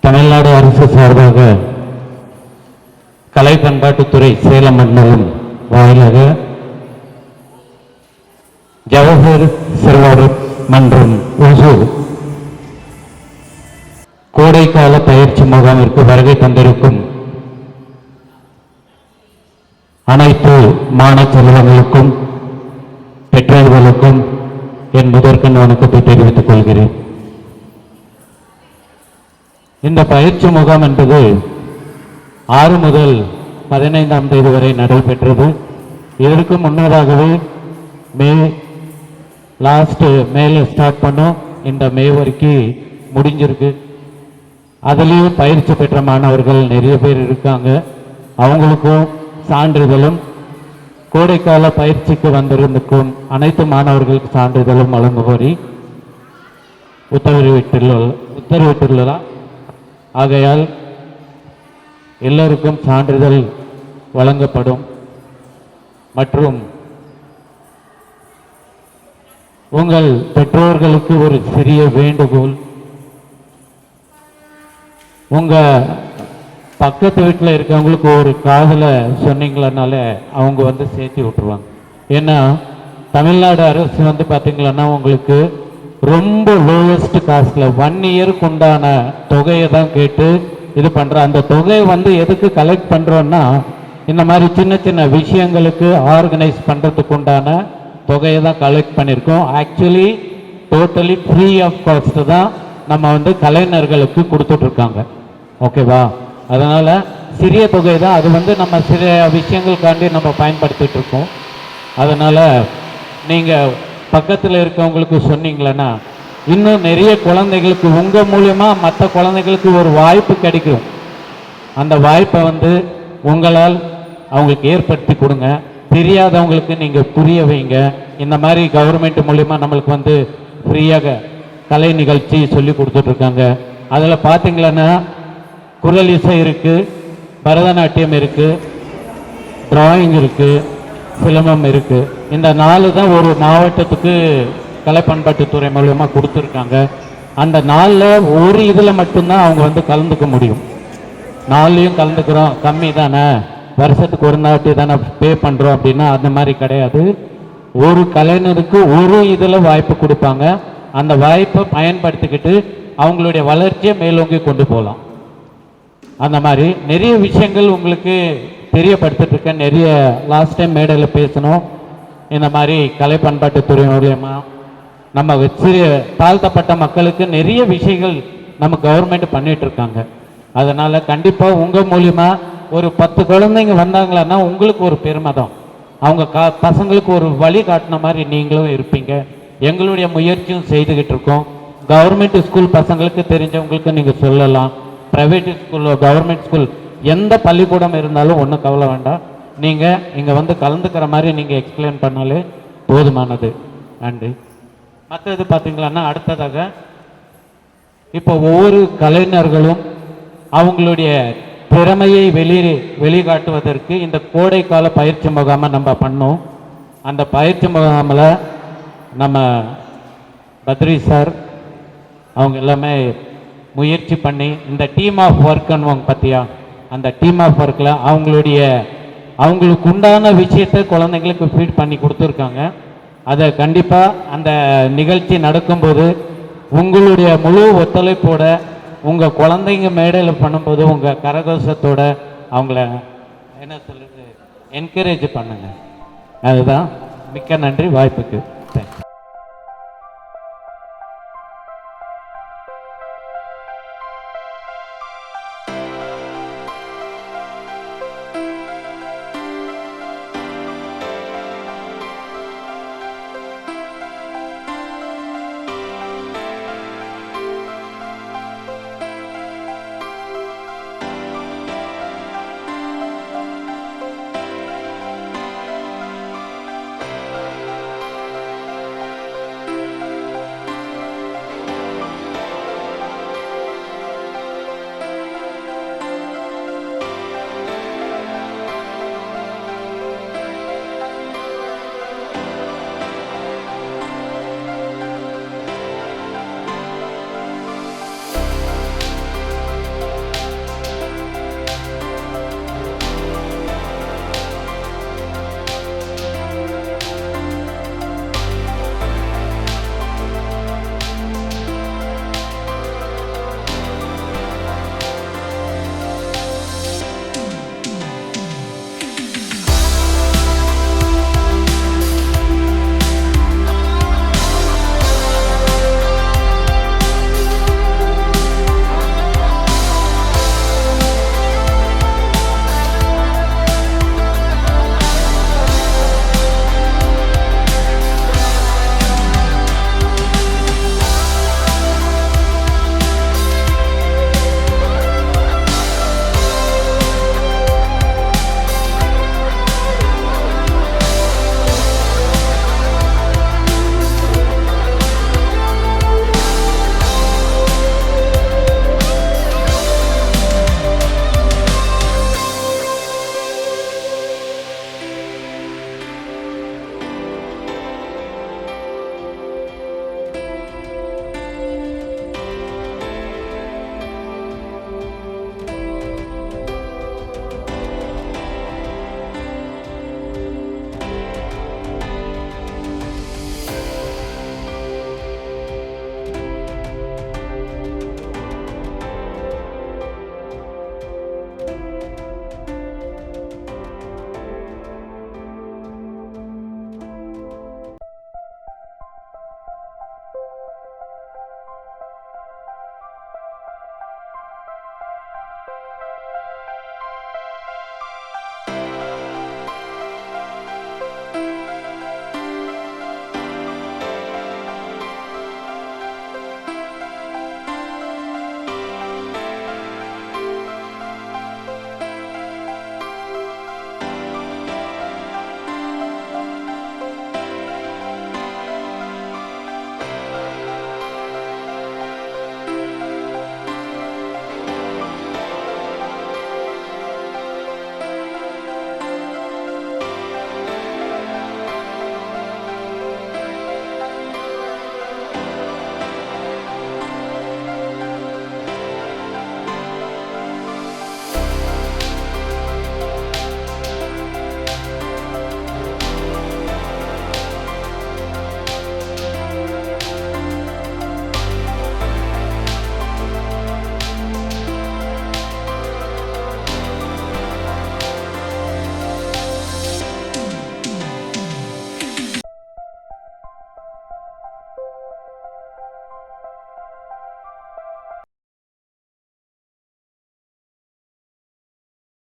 தமிழ்நாடு அரசு சார்பாக கலை பண்பாட்டுத்துறை சேலம் மண்டலம் வாயிலாக ஜவஹர் சிறுவர் மன்றம் ஒசூர் கோடைக்கால பயிற்சி முகாமிற்கு வருகை தந்திருக்கும் அனைத்து மாணவ செல்வங்களுக்கும் பெற்றோர்களுக்கும் என் முதற்கண் வணக்கத்தை தெரிவித்துக் கொள்கிறேன். இந்த பயிற்சி முகாம் என்பது 6 முதல் 15ஆம் தேதி வரை நடைபெற்றது. இதற்கு முன்னதாகவே மேல ஸ்டார்ட் பண்ணோம். இந்த மே வரைக்கும் முடிஞ்சிருக்கு. அதுலேயும் பயிற்சி பெற்ற மாணவர்கள் நிறைய பேர் இருக்காங்க. அவங்களுக்கும் சான்றிதழும் கோடைக்கால பயிற்சிக்கு வந்திருக்கும் அனைத்து மாணவர்களுக்கு சான்றிதழும் வழங்கும்படி உத்தரவிட்டுள்ளார். ஆகையால் எல்லோருக்கும் சான்றிதழ் வழங்கப்படும். மற்றும் உங்கள் பெற்றோர்களுக்கு ஒரு சிறிய வேண்டுகோள், உங்க பக்கத்து வீட்டில் இருக்கவங்களுக்கு ஒரு காதில் சொன்னீங்களனால அவங்க வந்து சேர்த்து விட்டுருவாங்க. ஏன்னா தமிழ்நாடு அரசு பார்த்தீங்களன்னா உங்களுக்கு ரொம்ப லோவஸ்ட் காஸ்ட்ல 1 இயருக்கு உண்டான தொகையை தான் கேட்டு இது பண்ற. அந்த தொகையை எதுக்கு கலெக்ட் பண்றோம்னா இந்த மாதிரி சின்ன சின்ன விஷயங்களுக்கு ஆர்கனைஸ் பண்றதுக்கு உண்டான தொகையை தான் கலெக்ட் பண்ணியிருக்கோம். Actually totally free of cost தான் நம்ம கலைஞர்களுக்கு கொடுத்துட்டு இருக்காங்க. ஓகேவா? அதனால சிறிய தொகை தான் அது நம்ம சில விஷயங்களுக்காண்டி நம்ம பயன்படுத்திட்டு இருக்கோம். அதனால நீங்க பக்கத்தில் இருக்கவங்களுக்கு சொன்னீங்களன்னா இன்னும் நிறைய குழந்தைகளுக்கு உங்கள் மூலமா மற்ற குழந்தைகளுக்கு ஒரு வாய்ப்பு கிடைக்கும். அந்த வாய்ப்பை உங்களால் அவங்களுக்கு ஏற்படுத்தி கொடுங்க. தெரியாதவங்களுக்கு நீங்கள் புரிய வைங்க. இந்த மாதிரி கவர்மெண்ட் மூலிமா நம்மளுக்கு ஃப்ரீயாக கலை நிகழ்ச்சி சொல்லி கொடுத்துட்ருக்காங்க. அதில் பார்த்தீங்களன்னா குரல் இசை இருக்குது, பரதநாட்டியம் இருக்குது, டிராயிங் இருக்குது, சிலம்பம் இருக்குது. இந்த 4 தான் ஒரு மாவட்டத்துக்கு கலை பண்பாட்டுத்துறை மூலமாக கொடுத்துருக்காங்க. அந்த 4ல் ஒரு இதில் மட்டும்தான் அவங்க கலந்துக்க முடியும். 4லையும் கலந்துக்கிறோம் கம்மி தானே, வருஷத்துக்கு ஒரு நாட்டி தானே பே பண்ணுறோம் அப்படின்னா அந்த மாதிரி கிடையாது. ஒரு கலைஞருக்கு ஒரு இதில் வாய்ப்பு கொடுப்பாங்க. அந்த வாய்ப்பை பயன்படுத்திக்கிட்டு அவங்களுடைய வளர்ச்சியை மேலோங்கி கொண்டு போகலாம். அந்த மாதிரி நிறைய விஷயங்கள் உங்களுக்கு தெரியப்படுத்திட்டு இருக்கேன். நிறைய லாஸ்ட் டைம் மேடையில் பேசணும். இந்த மாதிரி கலை பண்பாட்டுத்துறை மூலியமா நம்ம சிறிய தாழ்த்தப்பட்ட மக்களுக்கு நிறைய விஷயங்கள் நம்ம கவர்மெண்ட் பண்ணிட்டு இருக்காங்க. அதனால கண்டிப்பாக உங்கள் மூலியமா ஒரு 10 குழந்தைங்க வந்தாங்களான்னா உங்களுக்கு ஒரு பெருமை தான். அவங்க பசங்களுக்கு ஒரு வழி காட்டின மாதிரி நீங்களும் இருப்பீங்க. எங்களுடைய முயற்சியும் செய்துக்கிட்டு இருக்கோம். கவர்மெண்ட் ஸ்கூல் பசங்களுக்கு தெரிஞ்சவங்களுக்கு நீங்கள் சொல்லலாம். ப்ரைவேட் ஸ்கூல், கவர்மெண்ட் ஸ்கூல், எந்த பள்ளிக்கூடம் இருந்தாலும் ஒன்றும் கவலை வேண்டாம். நீங்கள் இங்கே கலந்துக்கிற மாதிரி நீங்கள் எக்ஸ்பிளைன் பண்ணாலே போதுமானது. நன்றி. மற்றது பார்த்தீங்களான்னா அடுத்ததாக இப்போ ஒவ்வொரு கலைஞர்களும் அவங்களுடைய திறமையை வெளிக்காட்டுவதற்கு இந்த கோடைக்கால பயிற்சி முகாமை நம்ம பண்ணோம். அந்த பயிற்சி முகாமில் நம்ம பத்ரி சார் அவங்க எல்லாமே முயற்சி பண்ணி இந்த டீம் ஆஃப் ஒர்க்குன்னு பார்த்தியா, அந்த டீம் ஆஃப் ஒர்க்கில் அவங்களுக்கு உண்டான விஷயத்தை குழந்தைங்களுக்கு ஃபீட் பண்ணி கொடுத்துருக்காங்க. அதை கண்டிப்பாக அந்த நிகழ்ச்சி நடக்கும்போது உங்களுடைய முழு ஒத்துழைப்போட உங்கள் குழந்தைங்க மேடையில் பண்ணும்போது உங்கள் கரகோஷத்தோட அவங்கள என்ன சொல்லுறது என்கரேஜ் பண்ணுங்க. அதுதான். மிக்க நன்றி வாய்ப்புக்கு.